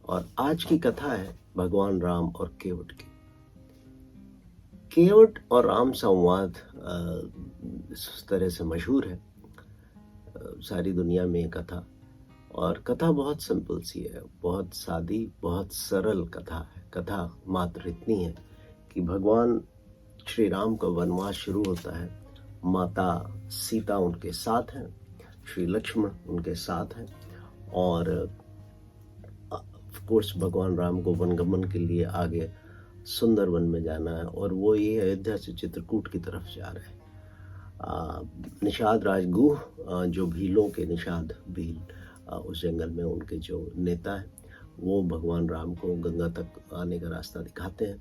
और आज की कथा है भगवान राम और केवट की। केवट और राम संवाद इस तरह से मशहूर है सारी दुनिया में ये कथा। और कथा बहुत सिंपल सी है, बहुत सादी, बहुत सरल कथा है। कथा मात्र इतनी है कि भगवान श्री राम का वनवास शुरू होता है। माता सीता उनके साथ हैं, श्री लक्ष्मण उनके साथ हैं और ऑफ कोर्स भगवान राम को वनगमन के लिए आगे सुंदर वन में जाना है और वो ये अयोध्या से चित्रकूट की तरफ जा रहे हैं। निषाद राजगुह जो भीलों के निषाद भील उस जंगल में उनके जो नेता हैं वो भगवान राम को गंगा तक आने का रास्ता दिखाते हैं।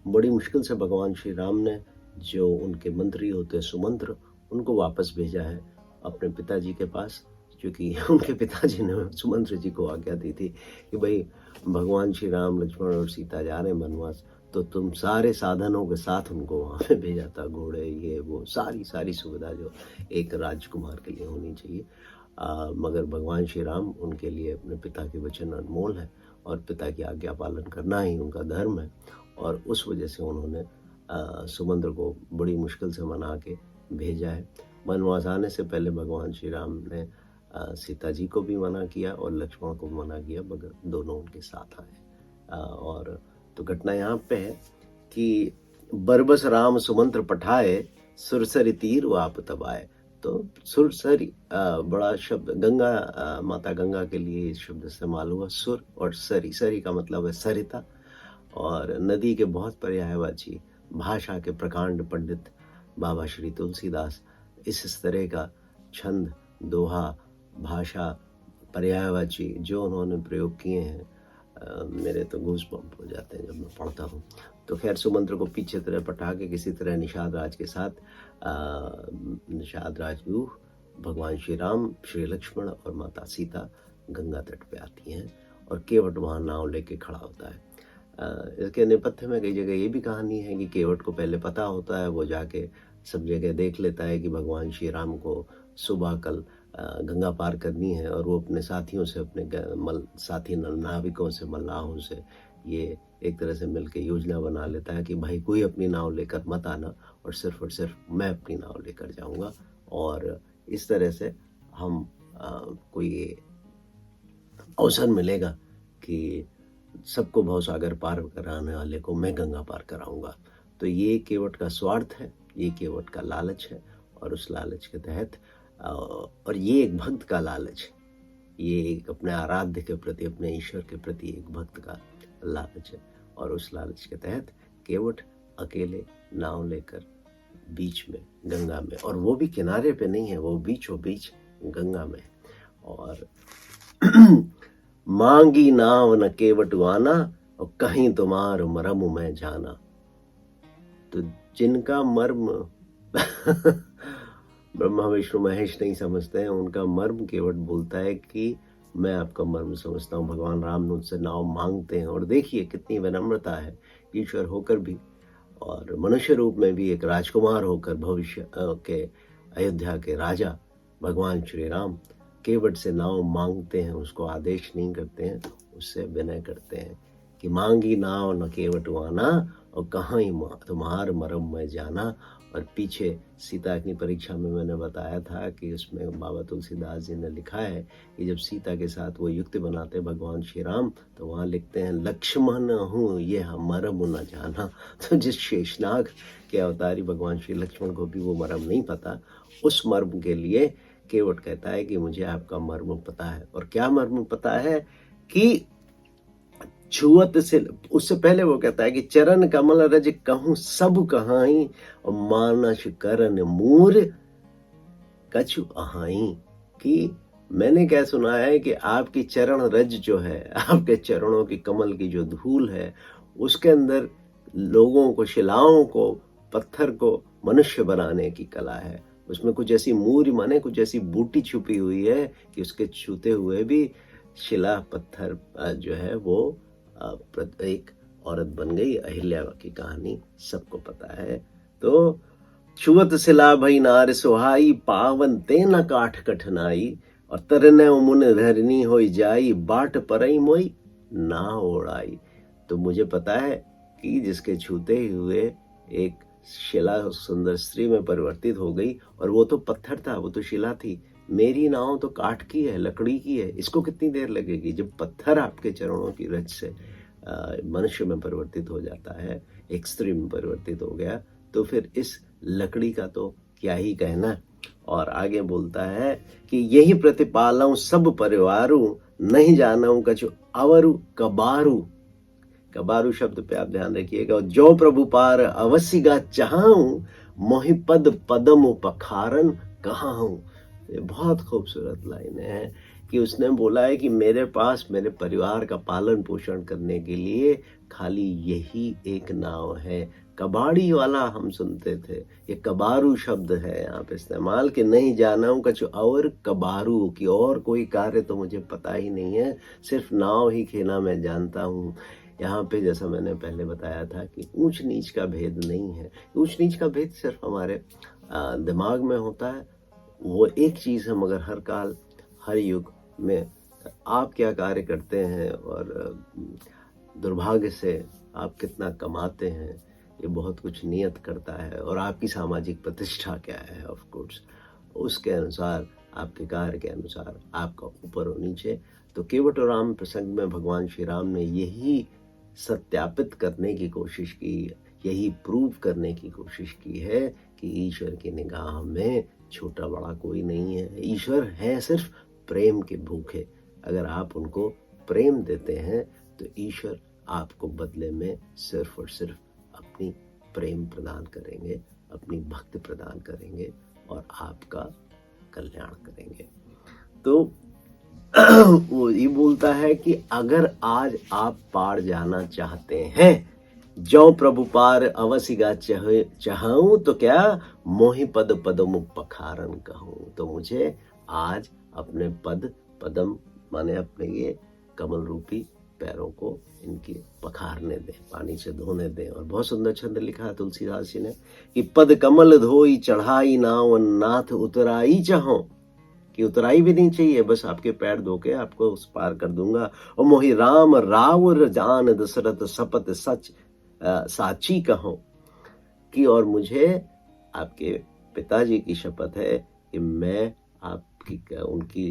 बड़ी मुश्किल से भगवान श्री राम ने जो उनके मंत्री होते सुमंत्र उनको वापस भेजा है अपने पिताजी के पास, क्योंकि उनके पिताजी ने सुमंत्र जी को आज्ञा दी थी कि भाई भगवान श्री राम लक्ष्मण और सीता जा रहे हैं वनवास, तो तुम सारे साधनों के साथ उनको वहाँ पे भेजा था, घोड़े ये वो सारी सुविधा जो एक राजकुमार के लिए होनी चाहिए। मगर भगवान श्री राम उनके लिए अपने पिता के वचन अनमोल है और पिता की आज्ञा पालन करना ही उनका धर्म है। और उस वजह से उन्होंने सुमंत्र को बड़ी मुश्किल से मना के भेजा है। वनवास आने से पहले भगवान श्री राम ने सीता जी को भी मना किया और लक्ष्मण को भी मना किया, मगर दोनों उनके साथ आए। और तो घटना यहाँ पे है कि बरबस राम सुमंत्र पठाए, सुरसरी तीर वाप तब आए। तो सुरसरी बड़ा शब्द गंगा, माता गंगा के लिए इस शब्द इस्तेमाल हुआ। सुर और सरी, सरी का मतलब है सरिता, और नदी के बहुत पर्यायवाची भाषा के प्रकांड पंडित बाबा श्री तुलसीदास इस तरह का छंद, दोहा, भाषा, पर्यायवाची जो उन्होंने प्रयोग किए हैं, मेरे तो गूस बम्प हो जाते हैं जब मैं पढ़ता हूँ। तो खैर सुमंत्र को पीछे तरह पटा के किसी तरह निषाद राज के साथ निषाद राजगुह भगवान श्री राम, श्री लक्ष्मण और माता सीता गंगा तट पे आती हैं और केवट वहाँ नाव लेके खड़ा होता है। इसके नेपथ्य में कई जगह ये भी कहानी है कि केवट को पहले पता होता है, वो जाके सब जगह देख लेता है कि भगवान श्री राम को सुबह कल गंगा पार करनी है और वो अपने साथियों से, अपने साथी नाविकों से, मल्लाहों से ये एक तरह से मिलकर योजना बना लेता है कि भाई कोई अपनी नाव लेकर मत आना और सिर्फ मैं अपनी नाव लेकर जाऊंगा। और इस तरह से हम कोई अवसर मिलेगा कि सबको भवसागर पार कराने वाले को मैं गंगा पार कराऊंगा। तो ये केवट का स्वार्थ है, ये केवट का लालच है और उस लालच के तहत, और ये एक भक्त का लालच है, ये एक अपने आराध्य के प्रति, अपने ईश्वर के प्रति एक भक्त का लालच है। और उस लालच के तहत केवट अकेले नाव लेकर बीच में गंगा में, और वो भी किनारे पे नहीं है, वो बीचों बीच गंगा में। और मांगी नाव न केवट वाना और कहीं तुम्हार मरम में जाना। तो जिनका मर्म ब्रह्मा विष्णु महेश नहीं समझते हैं, उनका मर्म केवट बोलता है कि मैं आपका मर्म समझता हूँ। भगवान राम ने उनसे नाव मांगते हैं और देखिए कितनी विनम्रता है, ईश्वर होकर भी और मनुष्य रूप में भी एक राजकुमार होकर भविष्य के अयोध्या के राजा भगवान श्री राम केवट से नाव मांगते हैं, उसको आदेश नहीं करते हैं, उससे विनय करते हैं कि मांगी नाव न केवट वाना और कहाँ ही तुम्हार मरम में जाना। और पीछे सीता अग्नि परीक्षा में मैंने बताया था कि उसमें बाबा तुलसीदास जी ने लिखा है कि जब सीता के साथ वो युक्ति बनाते भगवान श्री राम, तो वहाँ लिखते हैं लक्ष्मण हूँ ये मरम न जाना। तो जिस शेषनाग के अवतारी भगवान श्री लक्ष्मण को भी वो मरम नहीं पता, उस मर्म के लिए केवट कहता है कि मुझे आपका मर्म पता है। और क्या मर्म पता है कि छुअत से, उससे पहले वो कहता है कि चरण कमल रज कहूं सब कहाई और मानस करन मूर कछु अहाई। कि मैंने क्या सुना है कि आपकी चरण रज जो है, आपके चरणों की कमल की जो धूल है, उसके अंदर लोगों को, शिलाओं को, पत्थर को मनुष्य बनाने की कला है। उसमें कुछ ऐसी मूर माने कुछ ऐसी बूटी छुपी हुई है कि उसके छूते हुए भी शिला पत्थर जो है वो एक औरत बन गई। अहिल्या की कहानी सबको पता है। तो छुअत सिला भई नार सुहाई, पावन तेन काठ कठनाई और तरने मुन धरनी होई जाई, बाट परई मोई ना ओढ़ाई। तो मुझे पता है कि जिसके छूते ही हुए एक शिला सुंदर स्त्री में परिवर्तित हो गई, और वो तो पत्थर था, वो तो शिला थी। मेरी नाव तो काठ की है, लकड़ी की है, इसको कितनी देर लगेगी? जब पत्थर आपके चरणों की रज से मनुष्य में परिवर्तित हो जाता है, एक स्त्री में परिवर्तित हो गया, तो फिर इस लकड़ी का तो क्या ही कहना। और आगे बोलता है कि यही प्रतिपालऊं सब परिवारू, नहीं जानऊं कछु अवरु कबारू। कबारू शब्द पे आप ध्यान रखिएगा। जो प्रभु पार अवसिगा चाहूं, मोहि पद पदम पखारन कहाऊं। ये बहुत खूबसूरत लाइन है कि उसने बोला है कि मेरे पास मेरे परिवार का पालन पोषण करने के लिए खाली यही एक नाव है। कबाड़ी वाला हम सुनते थे, ये कबारू शब्द है यहाँ पे इस्तेमाल, कि नहीं जाना हूं कछु और कबारू, की और कोई कार्य तो मुझे पता ही नहीं है, सिर्फ नाव ही खेना मैं जानता हूँ। यहाँ पे जैसा मैंने पहले बताया था कि ऊंच नीच का भेद नहीं है। ऊंच नीच का भेद सिर्फ हमारे दिमाग में होता है। वो एक चीज़ है, मगर हर काल हर युग में आप क्या कार्य करते हैं और दुर्भाग्य से आप कितना कमाते हैं, ये बहुत कुछ नियत करता है। और आपकी सामाजिक प्रतिष्ठा क्या है, ऑफ कोर्स उसके अनुसार, आपके कार्य के अनुसार आपका ऊपर और नीचे। तो केवट और राम प्रसंग में भगवान श्री राम ने यही सत्यापित करने की कोशिश की, यही प्रूव करने की कोशिश की है कि ईश्वर की निगाह में छोटा बड़ा कोई नहीं है। ईश्वर है सिर्फ प्रेम के भूखे। अगर आप उनको प्रेम देते हैं तो ईश्वर आपको बदले में सिर्फ और सिर्फ अपनी प्रेम प्रदान करेंगे, अपनी भक्ति प्रदान करेंगे और आपका कल्याण करेंगे। तो वो ये बोलता है कि अगर आज आप पार जाना चाहते हैं, जो प्रभु पार अवसिगा चाहूं, तो क्या मोहि पद पदम पखारन कहूं। तो मुझे आज अपने पद पदम माने अपने ये कमल रूपी पैरों को इनके पखारने दें, पानी से धोने दें। और बहुत सुंदर छंद लिखा है तुलसीदास जी ने कि पद कमल धोई चढ़ाई नाव, नाथ उतराई चाहो, कि उतराई भी नहीं चाहिए, बस आपके पैर धो के आपको उस पार कर दूंगा। और मोहि राम रावर जान दशरथ सपत सच साची कहो, कि और मुझे आपके पिताजी की शपथ है कि मैं आपकी उनकी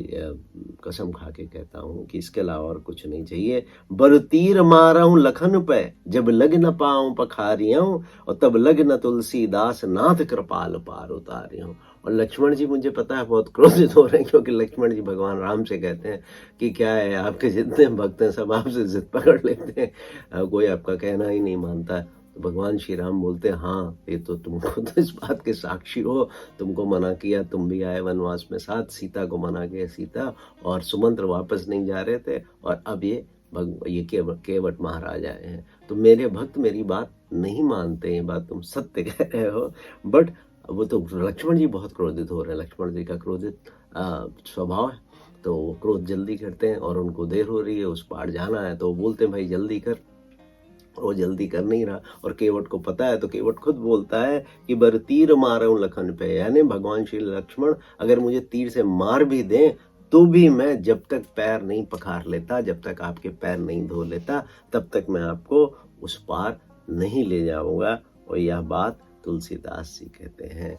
कसम खा के कहता हूँ कि इसके अलावा और कुछ नहीं चाहिए। बर तीर माराऊं लखन पे, जब लग न पाऊं पखारियां, और तब लग न तुलसीदास नाथ कृपाल पार उतारियों। और लक्ष्मण जी मुझे पता है बहुत क्रोधित हो रहे हैं, क्योंकि लक्ष्मण जी भगवान राम से कहते हैं कि क्या है, आपके जितने भक्त हैं सब आपसे जिद पकड़ लेते हैं, कोई आपका कहना ही नहीं मानता। तो भगवान श्री राम बोलते हैं, हाँ ये तो तुम खुद इस बात के साक्षी हो, तुमको मना किया, तुम भी आए वनवास में साथ, सीता को मना किया, सीता और सुमंत्र वापस नहीं जा रहे थे, और अब ये केवट महाराज आए हैं। तो मेरे भक्त मेरी बात नहीं मानते, ये बात तुम सत्य कह रहे हो। बट वो तो लक्ष्मण जी बहुत क्रोधित हो रहे हैं, लक्ष्मण जी का क्रोधित स्वभाव है, तो वो क्रोध जल्दी करते हैं और उनको देर हो रही है, उस पार जाना है, तो वो बोलते हैं भाई जल्दी कर। वो जल्दी कर नहीं रहा, और केवट को पता है, तो केवट खुद बोलता है कि बर तीर मारूं लखन पे, यानी भगवान श्री लक्ष्मण अगर मुझे तीर से मार भी दें तो भी मैं जब तक पैर नहीं पखार लेता, जब तक आपके पैर नहीं धो लेता, तब तक मैं आपको उस पार नहीं ले जाऊंगा। और यह बात तुलसीदास जी कहते हैं।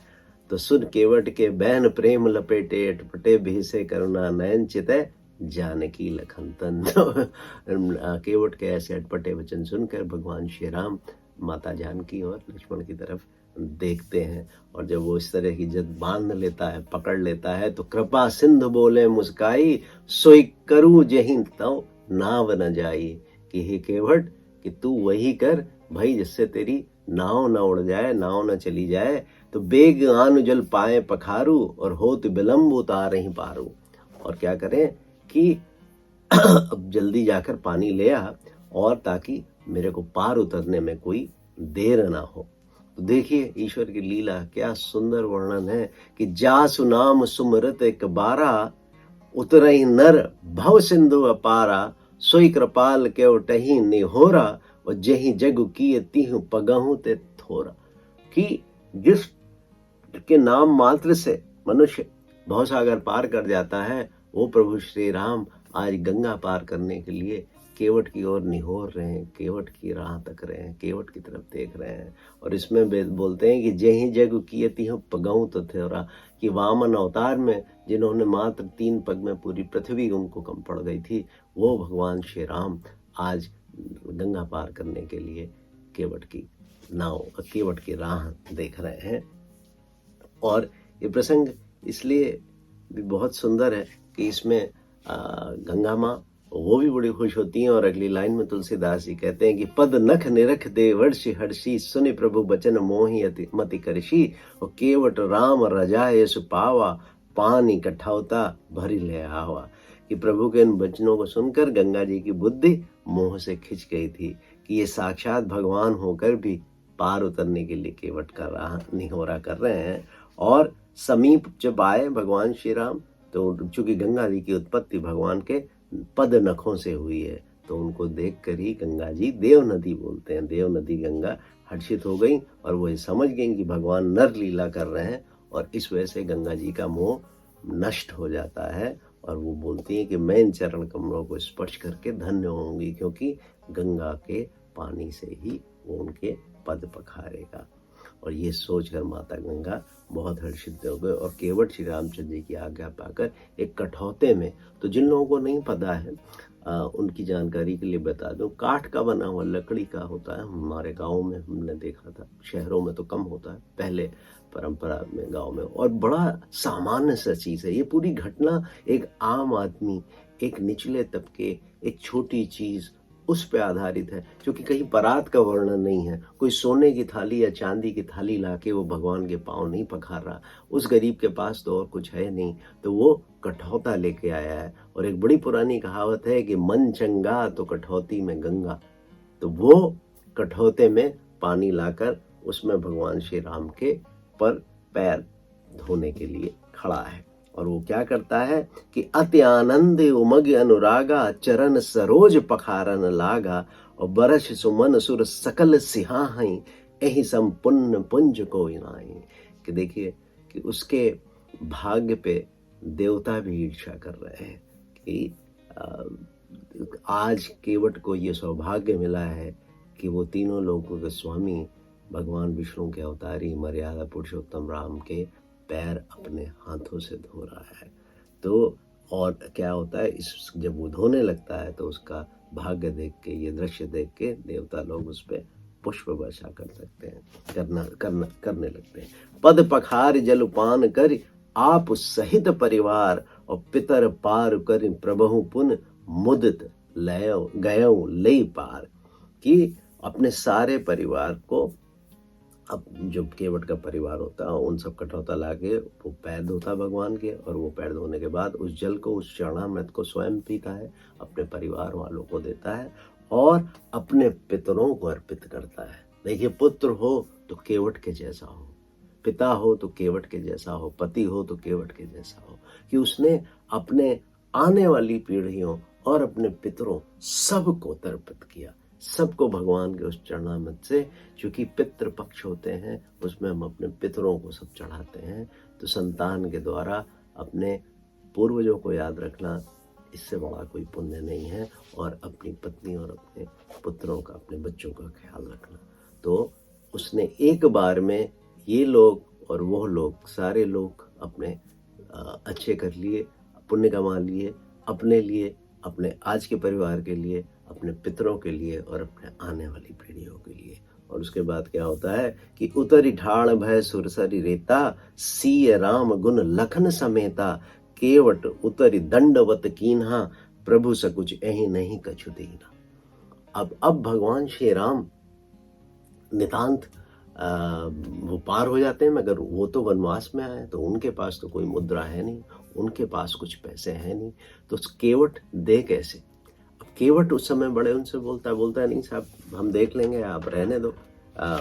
तो सुन केवट के बैन प्रेम लपेटे, अटपटे भी से करुणा नयन चितय, जानकी लखन तन। केवट के ऐसे अटपटे वचन सुनकर भगवान श्री राम माता जानकी और लक्ष्मण की तरफ देखते हैं, और जब वो इस तरह की जद बांध लेता है, पकड़ लेता है, तो कृपा सिंधु बोले मुस्काई, सोई करूं जहीं तो नाव न जाई, कि हे केवट कि तू वही कर भाई जिससे तेरी नाव न उड़ जाए, नाव न चली जाए। तो बेग आन जल पाए पखारू, और होत विलंब उतार ही पारू। और क्या करें कि अब जल्दी जाकर पानी ले आ, और ताकि मेरे को पार उतरने में कोई देर ना हो। तो देखिए ईश्वर की लीला, क्या सुंदर वर्णन है कि जासु नाम सुमरत एक बारा, उतरई नर भव सिंधु अपारा, सोई कृपाल के उठही निहोरा, और जही जग किए तिहु पगहु ते थोरा। कि जिस के नाम मात्र से मनुष्य भवसागर पार कर जाता है, वो प्रभु श्री राम आज गंगा पार करने के लिए केवट की ओर निहोर रहे हैं, केवट की राह तक रहे हैं, केवट की तरफ देख रहे हैं। और इसमें बोलते हैं कि जेहि जग कियति हो पगऊं तो थेरा, कि वामन अवतार में जिन्होंने मात्र 3 पग में पूरी पृथ्वी उनको कम पड़ गई थी, वो भगवान श्री राम आज गंगा पार करने के लिए केवट की नाव, केवट की राह देख रहे हैं। और ये प्रसंग इसलिए भी बहुत सुंदर है कि इसमें गंगा माँ वो भी बड़ी खुश होती हैं। और अगली लाइन में तुलसीदास जी कहते हैं कि पद नख निरख दे वर्षि हर्षि, सुनि प्रभु बचन मोहि अति मति करषि, और केवट राम रजाए सु पावा, पानी कठौता भरी ले आवा। कि प्रभु के इन वचनों को सुनकर गंगा जी की बुद्धि मोह से खिंच गई थी कि ये साक्षात भगवान होकर भी पार उतरने के लिए केवट का राह निहोरा कर रहे हैं। और समीप जब आए भगवान श्री राम, तो चूंकि गंगा जी की उत्पत्ति भगवान के पद नखों से हुई है, तो उनको देखकर ही गंगा जी देव नदी बोलते हैं, देव नदी गंगा हर्षित हो गई और वो समझ गई कि भगवान नर लीला कर रहे हैं। और इस वजह से गंगा जी का मोह नष्ट हो जाता है और वो बोलती हैं कि मैं इन चरण कमलों को स्पर्श करके धन्य होंगी, क्योंकि गंगा के पानी से ही वो उनके पद पखारेगा। और ये सोचकर माता गंगा बहुत हर्षित हो गए और केवट श्री रामचंद्र जी की आज्ञा पाकर एक कठौते में, तो जिन लोगों को नहीं पता है उनकी जानकारी के लिए बता दूं, काठ का बना हुआ, लकड़ी का होता है। हमारे गाँव में हमने देखा था, शहरों में तो कम होता है, पहले परंपरा में गांव में, और बड़ा सामान्य सा चीज है। ये पूरी घटना एक आम आदमी, एक निचले तबके, एक छोटी चीज उस पे आधारित है, क्योंकि कहीं परात का वर्णन नहीं है। कोई सोने की थाली या चांदी की थाली लाके वो भगवान के पांव नहीं पखार रहा। उस गरीब के पास तो और कुछ है नहीं, तो वो कठौता लेके आया है। और एक बड़ी पुरानी कहावत है कि मन चंगा तो कठौती में गंगा, तो वो कठौते में पानी लाकर उसमें भगवान श्री राम के पर पैर धोने के लिए खड़ा है। और वो क्या करता है कि अति आनंद उमग अनुरागा, चरण सरोज पखारन लागा, और बरस सुमन सुर सकल सिहाई, एहि संपुन्न पुंज को इनाई। कि देखिए कि उसके भाग्य पे देवता भी ईर्ष्या कर रहे हैं कि आज केवट को ये सौभाग्य मिला है कि वो तीनों लोगों के स्वामी भगवान विष्णु के अवतारी मर्यादा पुरुषोत्तम राम के पैर अपने हाथों से धो रहा है। तो और क्या होता है, इस जब वो धोने लगता है तो उसका भाग्य देख के, ये दृश्य देख के देवता लोग उस पे पुष्प वर्षा कर सकते हैं, करने लगते हैं। पद पखार जलपान कर आप सहित परिवार, और पितर पार कर प्रभु पुन मुदित गयो ले पार। कि अपने सारे परिवार को, अब जो केवट का परिवार होता है उन सब कठौता लाके वो पैर धोता भगवान के, और वो पैर धोने के बाद उस जल को, उस चरणामृत को स्वयं पीता है, अपने परिवार वालों को देता है और अपने पितरों को अर्पित करता है। देखिए, पुत्र हो तो केवट के जैसा हो, पिता हो तो केवट के जैसा हो, पति हो तो केवट के जैसा हो। कि उसने अपने आने वाली पीढ़ियों और अपने पितरों सबको तर्पित किया, सबको भगवान के उस चरणामृत से, क्योंकि पितृ पक्ष होते हैं उसमें हम अपने पितरों को सब चढ़ाते हैं। तो संतान के द्वारा अपने पूर्वजों को याद रखना, इससे बड़ा कोई पुण्य नहीं है। और अपनी पत्नी और अपने पुत्रों का, अपने बच्चों का ख्याल रखना। तो उसने एक बार में ये लोग और वो लोग, सारे लोग अपने अच्छे कर लिए, पुण्य कमा लिए, अपने लिए, अपने आज के परिवार के लिए, अपने पितरों के लिए और अपने आने वाली पीढ़ियों के लिए। और उसके बाद क्या होता है कि उतरी ढाल भय सुरसरी रेता, सीय राम गुण लखन समेता, केवट उतरी दंडवत कीन्हा, प्रभु सकुच एहि नहीं कछु दीना। अब भगवान श्री राम नितांत वो पार हो जाते हैं, मगर वो तो वनवास में आए, तो उनके पास तो कोई मुद्रा है नहीं, उनके पास कुछ पैसे हैं नहीं, तो केवट दे कैसे। अब केवट उस समय बड़े उनसे बोलता है नहीं साहब, हम देख लेंगे, आप रहने दो,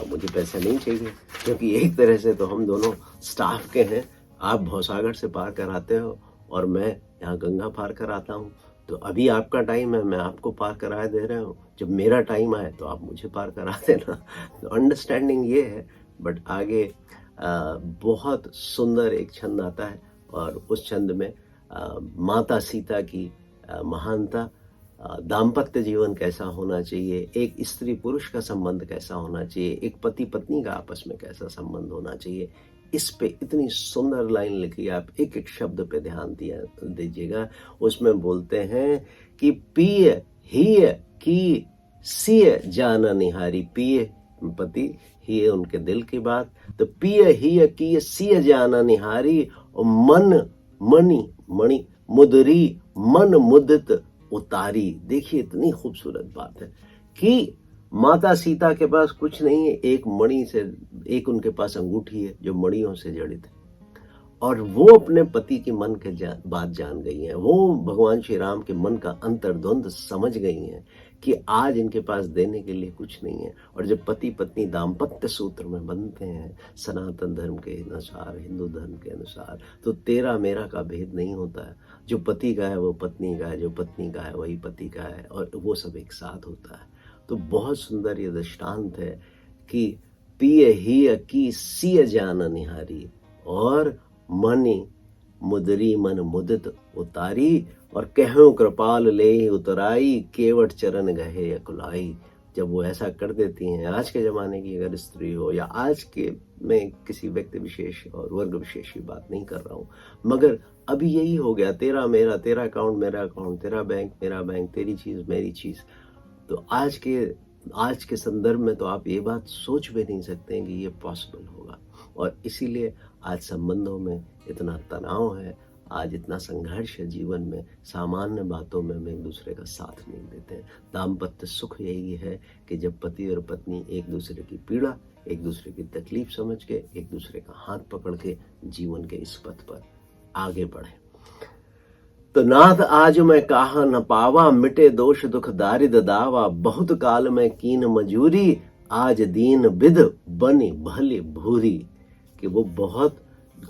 मुझे पैसे नहीं चाहिए, क्योंकि एक तरह से तो हम दोनों स्टाफ के हैं। आप भवसागर से पार कराते हो और मैं यहाँ गंगा पार कराता हूँ, तो अभी आपका टाइम है, मैं आपको पार करा दे रहा हूँ, जब मेरा टाइम आए तो आप मुझे पार करा देना। तो अंडरस्टैंडिंग ये है। बट आगे बहुत सुंदर एक छंद आता है और उस छंद में माता सीता की महानता दाम्पत्य जीवन कैसा होना चाहिए, एक स्त्री पुरुष का संबंध कैसा होना चाहिए, एक पति पत्नी का आपस में कैसा संबंध होना चाहिए, इस पे इतनी सुंदर लाइन लिखी है। आप एक एक शब्द पे ध्यान दिया दीजिएगा। उसमें बोलते हैं कि पिय हिय की सिय जाना निहारी, पिय पति, ही उनके दिल की बात, तो पिय हिय की सिय जाना निहारी, और मन मणि मणि मुदरी मन मुदित उतारी। देखिए इतनी खूबसूरत बात है कि माता सीता के पास कुछ नहीं है, एक मणि से, एक उनके पास अंगूठी है जो मणियों से जड़ित है, और वो अपने पति के मन के बात जान गई हैं। वो भगवान श्री राम के मन का अंतर्द्वंद समझ गई हैं कि आज इनके पास देने के लिए कुछ नहीं है। और जब पति पत्नी दाम्पत्य सूत्र में बंधते हैं सनातन धर्म के अनुसार, हिंदू धर्म के अनुसार, तो तेरा मेरा का भेद नहीं होता है। जो पति का है वो पत्नी का है, जो पत्नी का है वही पति का है, और वो सब एक साथ होता है। तो बहुत सुंदर ये दृष्टांत है कि पिय हिय की सिय जान निहारी, और मणि मुदरी मन मुदित उतारी, और कहूं कृपाल ले उतराई, केवट चरण गहे अकुलाई। जब वो ऐसा कर देती हैं, आज के ज़माने की अगर स्त्री हो, या आज के, मैं किसी व्यक्ति विशेष और वर्ग विशेष की बात नहीं कर रहा हूँ, मगर अभी यही हो गया, तेरा मेरा, तेरा अकाउंट मेरा अकाउंट, तेरा बैंक मेरा बैंक, तेरी चीज़ मेरी चीज़। तो आज के संदर्भ में तो आप ये बात सोच भी नहीं सकते हैं कि ये पॉसिबल होगा। और इसीलिए आज संबंधों में इतना तनाव है, आज इतना संघर्ष है जीवन में, सामान्य बातों में हम एक दूसरे का साथ नहीं देते हैं। दाम्पत्य सुख यही है कि जब पति और पत्नी एक दूसरे की पीड़ा, एक दूसरे की तकलीफ समझ के, एक दूसरे का हाथ पकड़ के जीवन के इस पथ पर आगे बढ़े। तो नाथ आज मैं काहा न पावा, मिटे दोष दुख दारिद दावा, बहुत काल में कीन मजूरी, आज दीन बिध बनी भली भूरी। कि वो बहुत,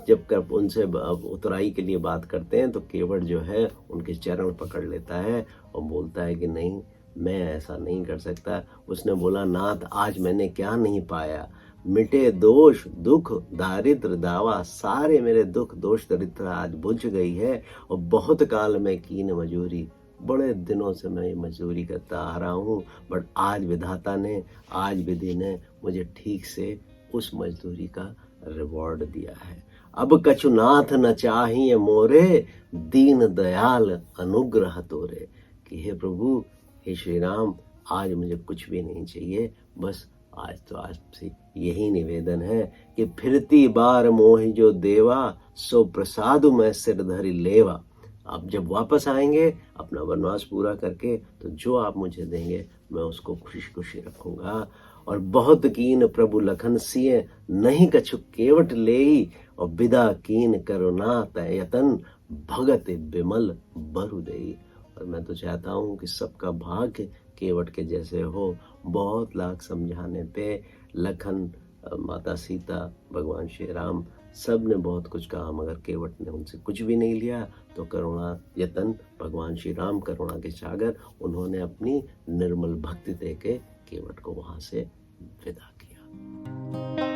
जब कर उनसे उतराई के लिए बात करते हैं तो केवट जो है उनके चरण पकड़ लेता है और बोलता है कि नहीं, मैं ऐसा नहीं कर सकता। उसने बोला, नाथ आज मैंने क्या नहीं पाया, मिटे दोष दुख दारिद्र दावा, सारे मेरे दुख दोष दरिद्र आज बुझ गई है, और बहुत काल में कीन मजूरी, बड़े दिनों से मैं ये मजदूरी करता आ रहा हूँ, बट आज विधाता ने, आज विधि ने मुझे ठीक से उस मजदूरी का रिवॉर्ड दिया है। अब कछु नाथ न चाहिए मोरे, दीन दयाल अनुग्रह तोरे। कि हे प्रभु, हे श्री राम, आज मुझे कुछ भी नहीं चाहिए, बस आज तो आपसे यही निवेदन है कि फिरती बार मोहि जो देवा, सो प्रसाद मैं सिर धरि लेवा। आप जब वापस आएंगे अपना वनवास पूरा करके, तो जो आप मुझे देंगे मैं उसको खुशी खुशी रखूंगा। और बहुत कीन प्रभु लखन सिय, नहीं कछु केवट लेई, और विदा कीन करुणा तयतन, भगत बिमल बरु देई। और मैं तो चाहता हूँ कि सबका भाग्य केवट के जैसे हो। बहुत लाख समझाने पे लखन, माता सीता, भगवान श्री राम, सब ने बहुत कुछ कहा, मगर केवट ने उनसे कुछ भी नहीं लिया। तो करुणा यतन भगवान श्री राम, करुणा के सागर, उन्होंने अपनी निर्मल भक्ति देके केवट को वहां से विदा किया।